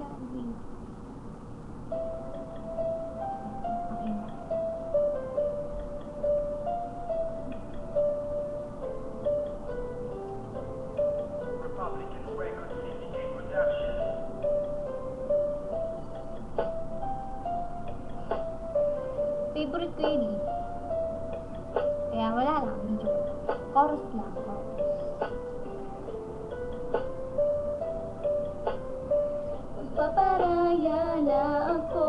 Galing. Okay na. Favorite ko yun eh. Kaya wala lang, medyo chorus lang, chorus. Magpaparaya na ako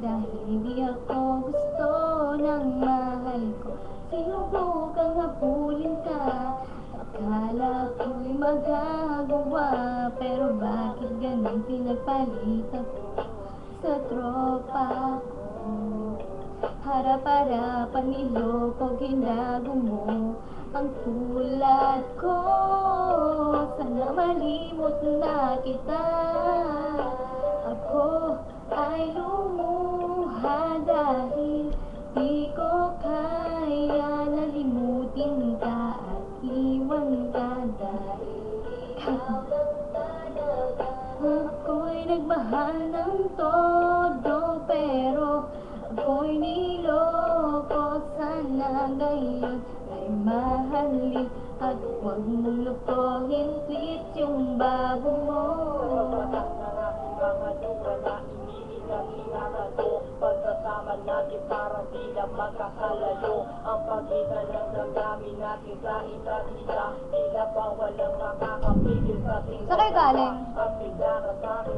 dahil hindi ako gusto ng mahal ko. Sinubukang habulin ka, akala ko'y magagawa, pero bakit ganun pinagpalitan ko sa tropa ko? Harap-harapan niloko, ginago mo ang tulad ko. Sana malimot na kita. Ako ay lumuha dahil di ko kaya nalimutin ka at iwan ka dahil ikaw lang talaga. Ako'y nagmahal ng todo pero ako'y niloko. Sana ngayon ay mahalin at huwag mong lukohin, please, yung bago mo. Pagkasama natin parang di lang magkakalalo. Ang pagitan ng damdamin natin sa isa't isa, tila pa walang makakapigil sa tingin. Saan kayo galing? At bigla ka sa akin